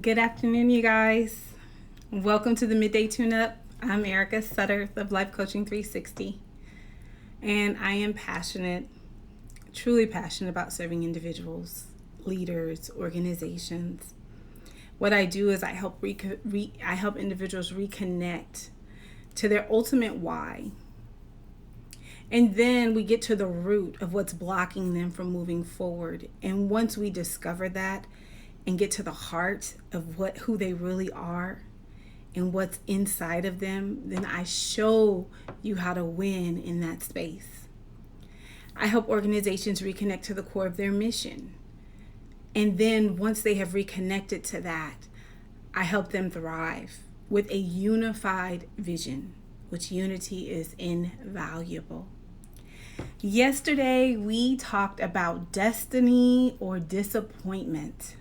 Good afternoon, you guys. Welcome to the Midday Tune-Up. I'm Erica Sutter of Life Coaching 360, and I am passionate, truly passionate about serving individuals, leaders, organizations. What I do is I help individuals reconnect to their ultimate why. And then we get to the root of what's blocking them from moving forward. And once we discover that and get to the heart of who they really are and what's inside of them, then I show you how to win in that space. I help organizations reconnect to the core of their mission. And then once they have reconnected to that, I help them thrive with a unified vision, which unity is invaluable. Yesterday, we talked about destiny or disappointment.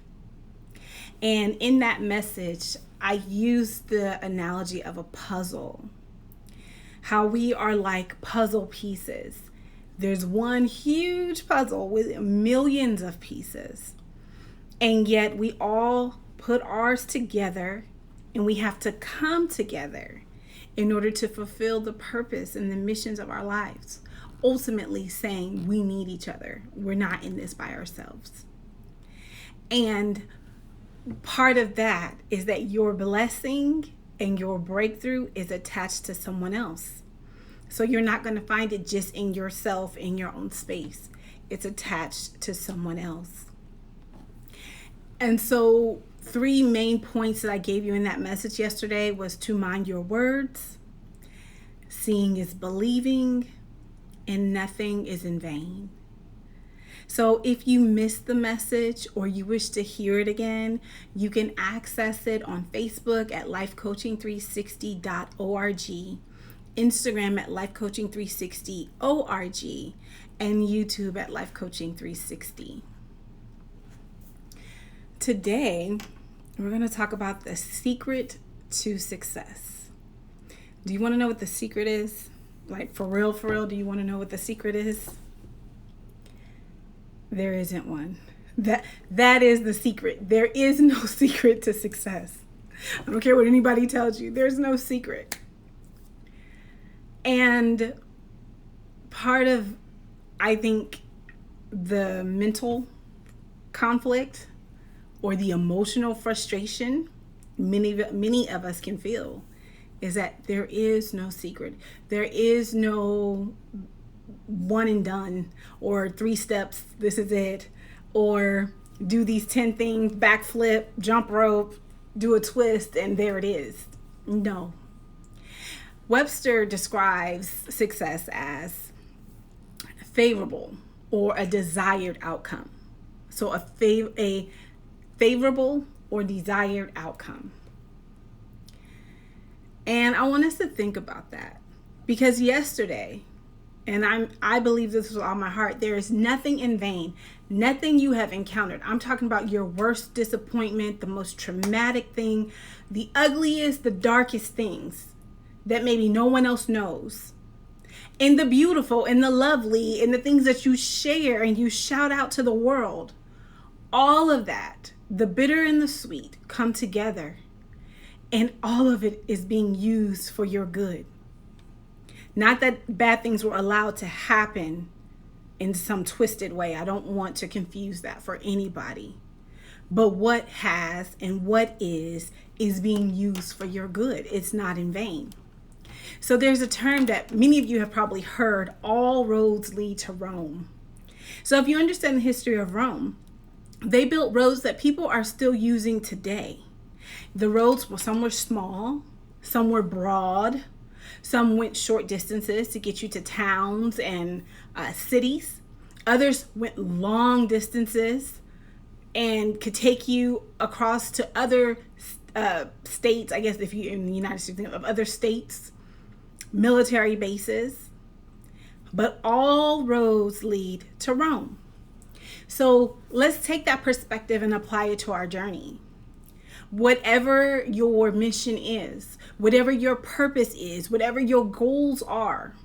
And in that message, I used the analogy of a puzzle. How we are like puzzle pieces. There's one huge puzzle with millions of pieces. And yet we all put ours together, and we have to come together in order to fulfill the purpose and the missions of our lives. Ultimately saying we need each other. We're not in this by ourselves. And part of that is that your blessing and your breakthrough is attached to someone else. So you're not going to find it just in yourself, in your own space. It's attached to someone else. And so 3 main points that I gave you in that message yesterday was to mind your words, seeing is believing, and nothing is in vain. So if you missed the message or you wish to hear it again, you can access it on Facebook at lifecoaching360.org, Instagram at lifecoaching360.org, and YouTube at lifecoaching360. Today, we're going to talk about the secret to success. Do you want to know what the secret is? Like for real, do you want to know what the secret is? There isn't one. That is the secret. There is no secret to success. I don't care what anybody tells you. There's no secret. And part of, I think, the mental conflict or the emotional frustration many of us can feel is that there is no secret. There is no one and done or 3 steps, this is it, or do these 10 things, backflip, jump rope, do a twist, and there it is. No. Webster describes success as favorable or a desired outcome. So a favorable or desired outcome. And I want us to think about that because yesterday, and I believe this with all my heart, there is nothing in vain, nothing you have encountered. I'm talking about your worst disappointment, the most traumatic thing, the ugliest, the darkest things that maybe no one else knows. And the beautiful and the lovely and the things that you share and you shout out to the world. All of that, the bitter and the sweet, come together. And all of it is being used for your good. Not that bad things were allowed to happen in some twisted way. I don't want to confuse that for anybody. But what has and what is being used for your good. It's not in vain. So there's a term that many of you have probably heard, all roads lead to Rome. So if you understand the history of Rome, they built roads that people are still using today. The roads, some were small, some were broad, some went short distances to get you to towns and cities. Others went long distances and could take you across to other states, I guess if you're in the United States, of other states, military bases. But all roads lead to Rome. So let's take that perspective and apply it to our journey. Whatever your mission is, whatever your purpose is, whatever your goals are,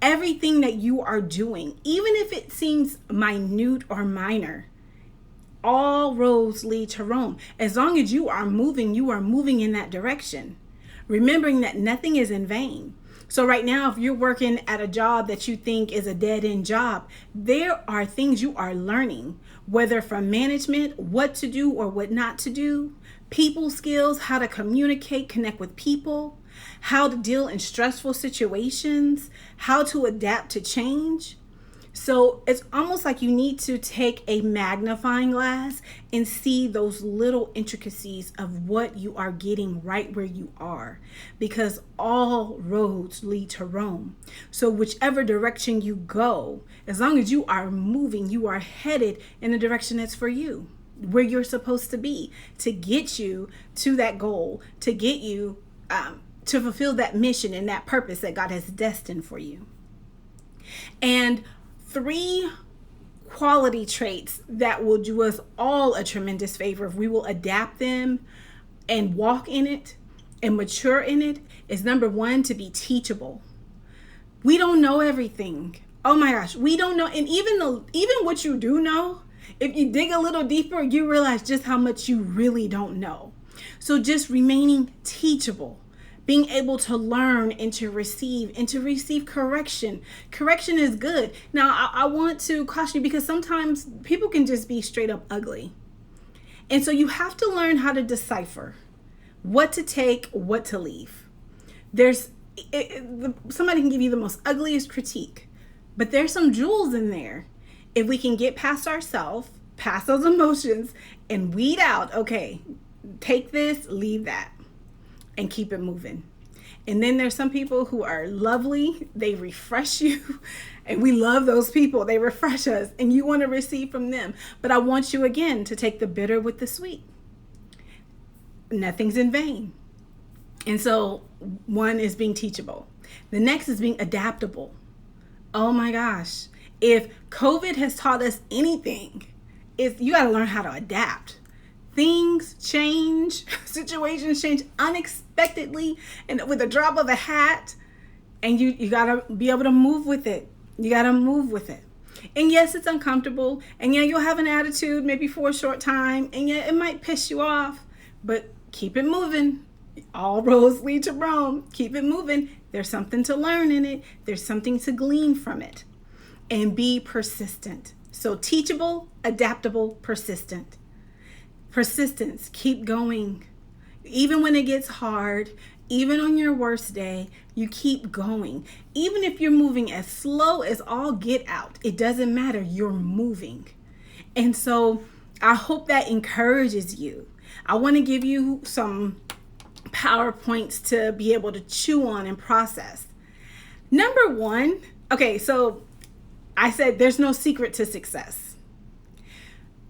everything that you are doing, even if it seems minute or minor, All roads lead to Rome. As long as you are moving in that direction. Remembering that nothing is in vain. So right now, if you're working at a job that you think is a dead-end job, there are things you are learning, whether from management, what to do or what not to do, people skills, how to communicate, connect with people, how to deal in stressful situations, how to adapt to change. So it's almost like you need to take a magnifying glass and see those little intricacies of what you are getting right where you are, because all roads lead to Rome. So whichever direction you go, as long as you are moving, you are headed in the direction that's for you, where you're supposed to be, to get you to that goal, to get you to fulfill that mission and that purpose that God has destined for you. And 3 quality traits that will do us all a tremendous favor if we will adapt them and walk in it and mature in it is, number 1, to be teachable. We don't know everything. Oh my gosh, we don't know. And even what you do know, if you dig a little deeper, you realize just how much you really don't know. So just remaining teachable. Being able to learn and to receive correction. Correction is good. Now, I want to caution you because sometimes people can just be straight up ugly. And so you have to learn how to decipher what to take, what to leave. Somebody can give you the most ugliest critique, but there's some jewels in there. If we can get past ourselves, past those emotions, and weed out, okay, take this, leave that, and keep it moving. And then there's some people who are lovely. They refresh you. And we love those people. They refresh us. And you want to receive from them. But I want you, again, to take the bitter with the sweet. Nothing's in vain. And so 1 is being teachable. The next is being adaptable. Oh my gosh. If COVID has taught us anything, you got to learn how to adapt. Things change, situations change unexpectedly and with a drop of a hat, and you gotta be able to move with it. You gotta move with it. And yes, it's uncomfortable, and yeah, you'll have an attitude maybe for a short time, and yeah, it might piss you off, but keep it moving. All roads lead to Rome. Keep it moving. There's something to learn in it. There's something to glean from it. And be persistent. So teachable, adaptable, persistent. Persistence, keep going. Even when it gets hard, even on your worst day, you keep going. Even if you're moving as slow as all get out, it doesn't matter, you're moving. And so I hope that encourages you. I want to give you some PowerPoints to be able to chew on and process. Number 1, okay, so I said there's no secret to success.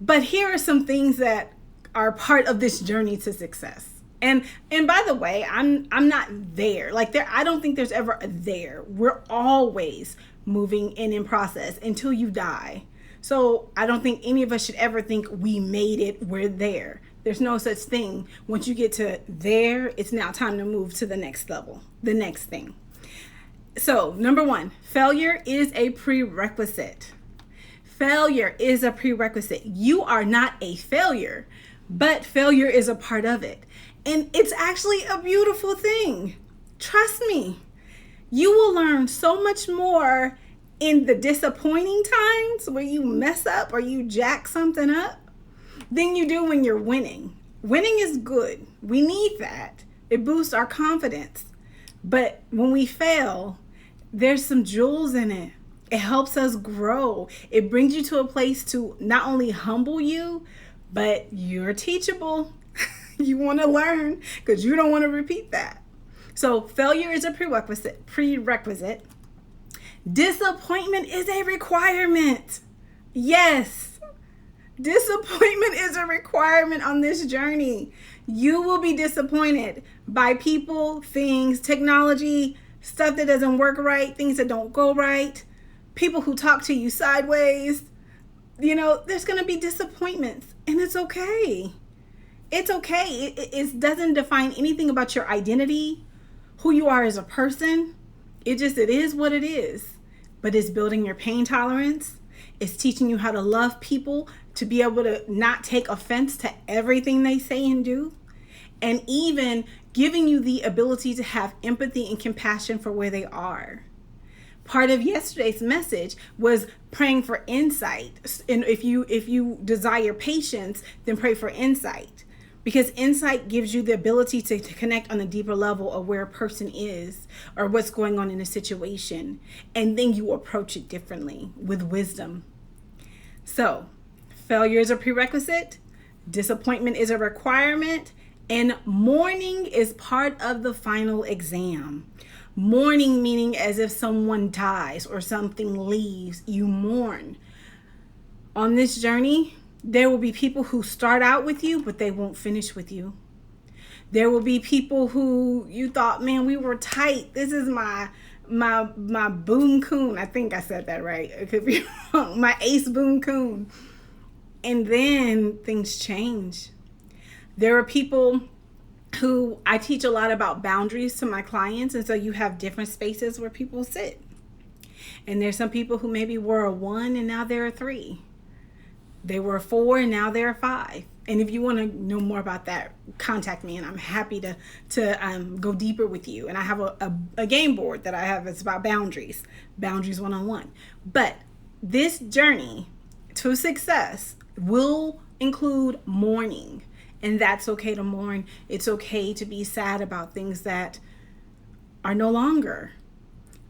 But here are some things that are part of this journey to success. And by the way, I'm not there. I don't think there's ever a there. We're always moving and in process until you die. So I don't think any of us should ever think we made it, we're there. There's no such thing. Once you get to there, it's now time to move to the next level, the next thing. So number 1, failure is a prerequisite. Failure is a prerequisite. You are not a failure, but failure is a part of it. And it's actually a beautiful thing. Trust me. You will learn so much more in the disappointing times where you mess up or you jack something up than you do when you're winning. Winning is good. We need that. It boosts our confidence. But when we fail, there's some jewels in it. It helps us grow. It brings you to a place to not only humble you, but you're teachable. You want to learn because you don't want to repeat that. So failure is a prerequisite. Disappointment is a requirement. Yes, disappointment is a requirement on this journey. You will be disappointed by people, things, technology, stuff that doesn't work right, things that don't go right, people who talk to you sideways. There's going to be disappointments, and it's okay. It's okay. It doesn't define anything about your identity, who you are as a person. It is what it is. But it's building your pain tolerance. It's teaching you how to love people, to be able to not take offense to everything they say and do, and even giving you the ability to have empathy and compassion for where they are. Part of yesterday's message was praying for insight. And if you desire patience, then pray for insight. Because insight gives you the ability to connect on a deeper level of where a person is or what's going on in a situation. And then you approach it differently with wisdom. So, failure is a prerequisite, disappointment is a requirement, and mourning is part of the final exam. Mourning meaning as if someone dies or something leaves, you mourn. On this journey, there will be people who start out with you, but they won't finish with you. There will be people who you thought, man, we were tight. This is my boon coon. I think I said that right. It could be wrong. My ace boon coon. And then things change. There are people who I teach a lot about boundaries to my clients. And so you have different spaces where people sit. And there's some people who maybe were a 1 and now they're a 3. They were a 4 and now they're a 5. And if you want to know more about that, contact me and I'm happy to go deeper with you. And I have a game board that I have that's about boundaries one-on-one. But this journey to success will include mourning. And that's okay to mourn. It's okay to be sad about things that are no longer.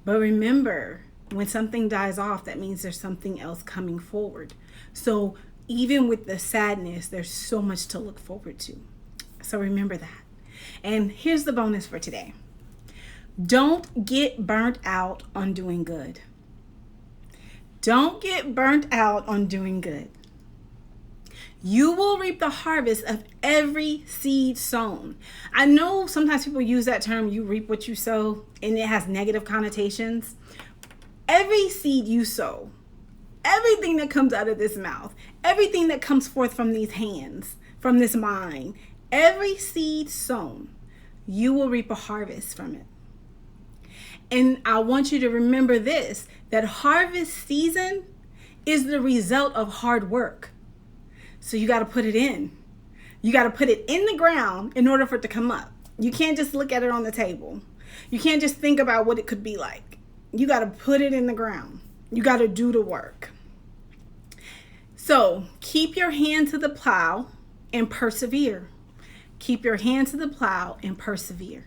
But remember, when something dies off, that means there's something else coming forward. So even with the sadness, there's so much to look forward to. So remember that. And here's the bonus for today. Don't get burnt out on doing good. Don't get burnt out on doing good. You will reap the harvest of every seed sown. I know sometimes people use that term, you reap what you sow, and it has negative connotations. Every seed you sow, everything that comes out of this mouth, everything that comes forth from these hands, from this mind, every seed sown, you will reap a harvest from it. And I want you to remember this, that harvest season is the result of hard work. So you got to put it in. You got to put it in the ground in order for it to come up. You can't just look at it on the table. You can't just think about what it could be like. You got to put it in the ground. You got to do the work. So keep your hand to the plow and persevere. Keep your hand to the plow and persevere.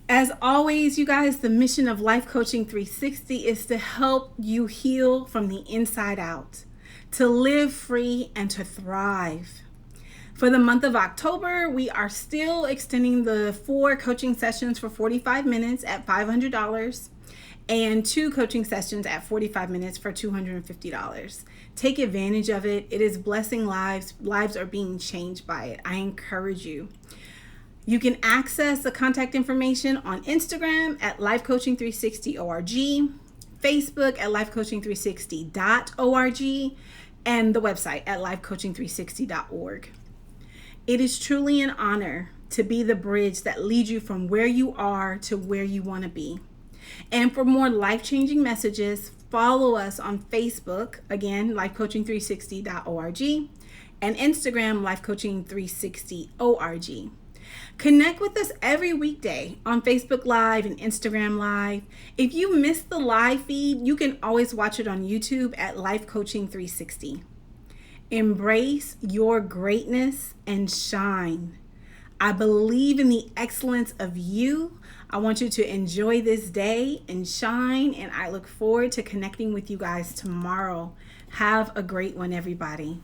As always, you guys, the mission of Life Coaching 360 is to help you heal from the inside out, to live free and to thrive. For the month of October, we are still extending the 4 coaching sessions for 45 minutes at $500 and 2 coaching sessions at 45 minutes for $250. Take advantage of it. It is blessing lives. Lives are being changed by it. I encourage you. You can access the contact information on Instagram at lifecoaching360.org, Facebook at lifecoaching360.org, and the website at lifecoaching360.org. It is truly an honor to be the bridge that leads you from where you are to where you want to be. And for more life-changing messages, follow us on Facebook, again, lifecoaching360.org, and Instagram, lifecoaching360.org. Connect with us every weekday on Facebook Live and Instagram Live. If you missed the live feed, you can always watch it on YouTube at Life Coaching 360. Embrace your greatness and shine. I believe in the excellence of you. I want you to enjoy this day and shine, and I look forward to connecting with you guys tomorrow. Have a great one, everybody.